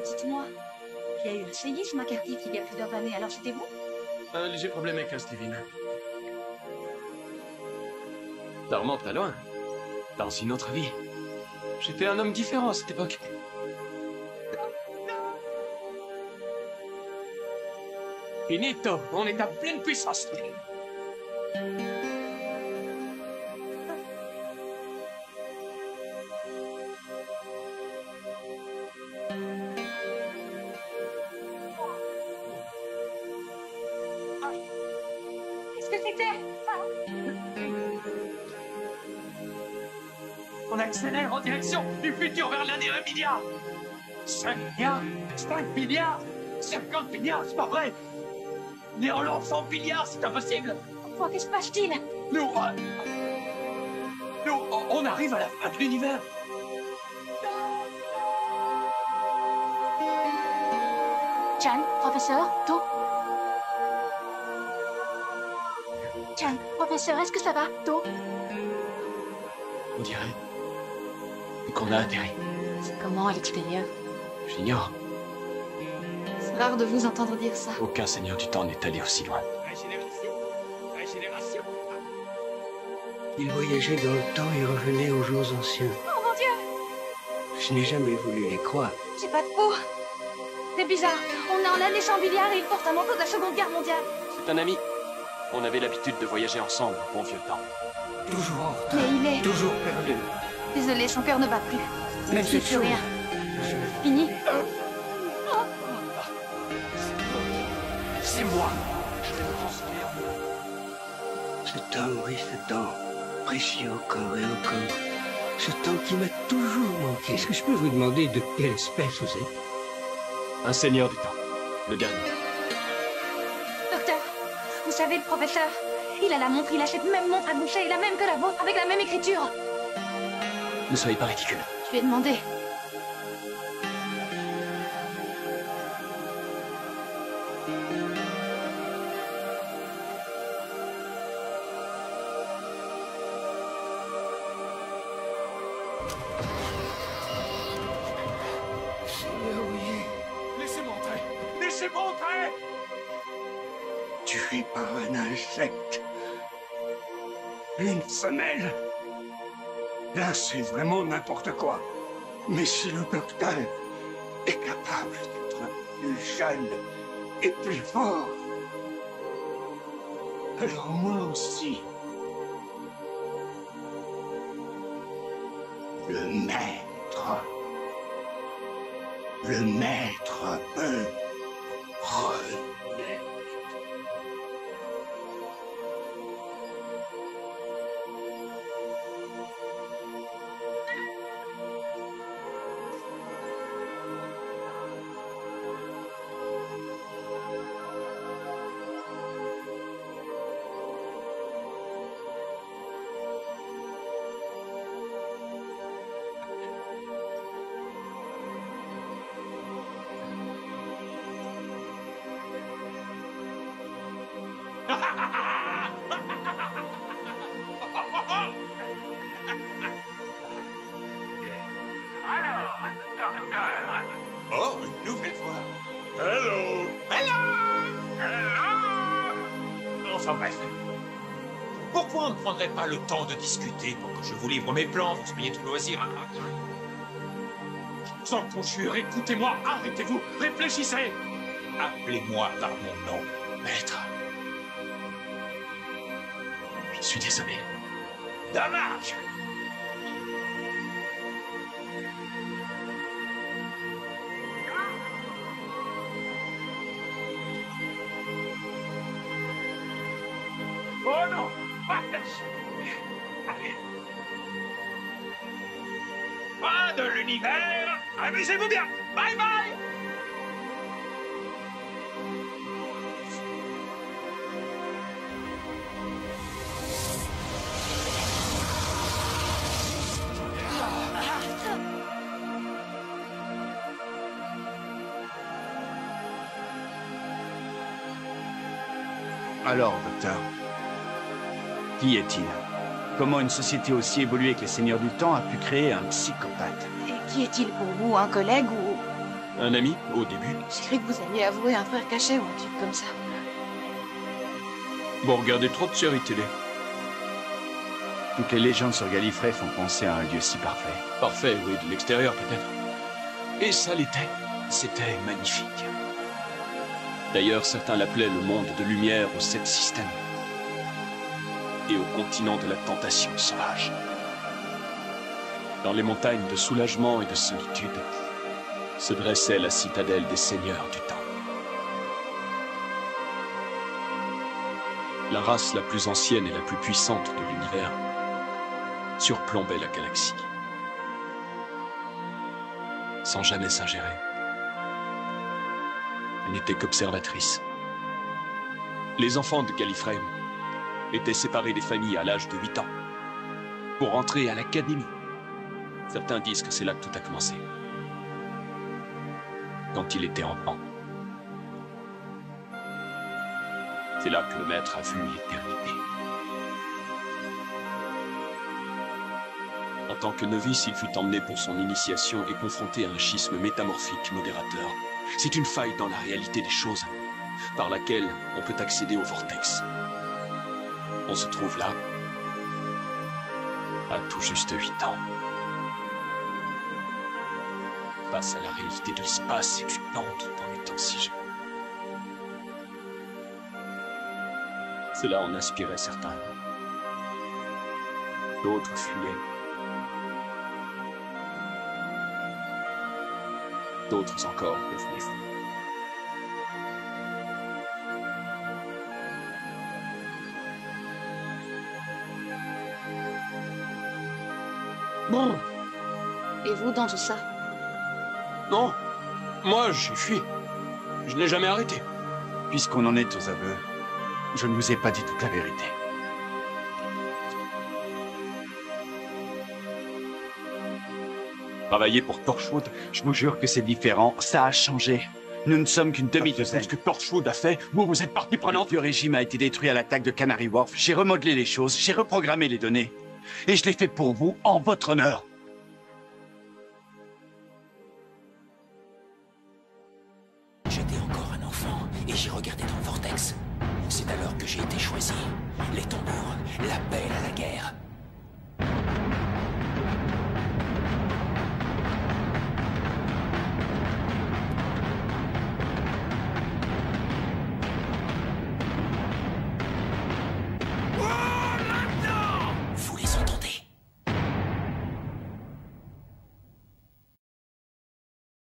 dites-moi. Il y a eu un séisme à Cardiff il y a plusieurs années, alors c'était vous? Un léger problème avec un Steven. Ça remonte à loin. Dans une autre vie. J'étais un homme différent à cette époque. Finito, on est à pleine puissance. Qu'est-ce que c'était? On accélère en direction du futur vers l'année 1 milliard. 5 milliards, 5 milliards, 50 milliards, c'est pas vrai. Néerland 100 milliards, c'est impossible. Pourquoi? Que se passe-t-il? Nous, on arrive à la fin de l'univers. Chan, professeur, Do. Chan, professeur, est-ce que ça va, Do? On dirait qu'on a atterri. C'est comment à l'extérieur? J'ignore. C'est rare de vous entendre dire ça. Aucun seigneur du temps n'est allé aussi loin. Régénération. Il voyageait dans le temps et revenait aux jours anciens. Oh mon Dieu! Je n'ai jamais voulu les croire. J'ai pas de peau. C'est bizarre. On est en l'année 100 milliards et il porte un manteau de la Seconde Guerre mondiale. C'est un ami. On avait l'habitude de voyager ensemble au bon vieux temps. Toujours en retard. Mais il est... Toujours perdu. Désolé, son cœur ne bat plus. Mais Il c'est plus rien. Fini. C'est moi. Cet homme, oui, cet temps, précieux encore et encore. Ce temps qui m'a toujours manqué. Est-ce que je peux vous demander de quelle espèce vous êtes? Un seigneur du temps. Le dernier. Docteur, vous savez, le professeur, il a la montre, il achète même montre à boucher, la même que la vôtre, avec la même écriture. Ne soyez pas ridicule. Je lui ai demandé. Laissez-moi entrer. Laissez-moi entrer. Tué par un insecte. Une femelle. Là, c'est vraiment n'importe quoi. Mais si le docteur est capable d'être plus jeune et plus fort, alors moi aussi. Le maître peut renaître. Oh, une nouvelle fois. Hello. Hello. Hello. Enfin bref. Pourquoi on ne prendrait pas le temps de discuter pour que je vous livre mes plans, vous soyez tout loisir? Sans conjure, écoutez-moi, arrêtez-vous, réfléchissez. Appelez-moi par mon nom, maître. Je suis désolé. Dommage. Oh non! Allez. Fin de l'univers! Amusez-vous bien! Bye bye! Alors, docteur, qui est-il? Comment une société aussi évoluée que les Seigneurs du Temps a pu créer un psychopathe? Et qui est-il pour vous? Un collègue ou Un ami, au début. J'ai cru que vous alliez avouer un frère caché ou un truc comme ça. Bon, regardez trop de séries télé. Toutes les légendes sur Gallifrey font penser à un lieu si parfait. Parfait, oui, de l'extérieur peut-être. Et ça l'était. C'était magnifique. D'ailleurs, certains l'appelaient le monde de lumière aux 7 systèmes. Et au continent de la tentation sauvage. Dans les montagnes de soulagement et de solitude, se dressait la citadelle des seigneurs du temps. La race la plus ancienne et la plus puissante de l'univers surplombait la galaxie, sans jamais s'ingérer. Elle n'était qu'observatrice. Les enfants de Gallifrey étaient séparés des familles à l'âge de 8 ans pour entrer à l'académie. Certains disent que c'est là que tout a commencé. Quand il était enfant. C'est là que le maître a vu l'éternité. En tant que novice, il fut emmené pour son initiation et confronté à un schisme métamorphique modérateur. C'est une faille dans la réalité des choses, par laquelle on peut accéder au vortex. On se trouve là, à tout juste 8 ans. Face à la réalité de l'espace et du temps tout en étant si jeune. Cela en inspirait certains. D'autres fuyaient. D'autres encore devenaient fous. Bon. Et vous dans tout ça? Non, moi j'ai fui. Je n'ai jamais arrêté. Puisqu'on en est aux aveux, je ne vous ai pas dit toute la vérité. Travailler pour Torchwood, je vous jure que c'est différent. Ça a changé. Nous ne sommes qu'une demi-douzaine. Ce que Torchwood a fait, vous êtes partie prenante. Le régime a été détruit à l'attaque de Canary Wharf. J'ai remodelé les choses, j'ai reprogrammé les données. Et je l'ai fait pour vous, en votre honneur. J'étais encore un enfant et j'ai regardé dans le vortex. C'est alors que j'ai été choisi. Les tambours, l'appel à la guerre.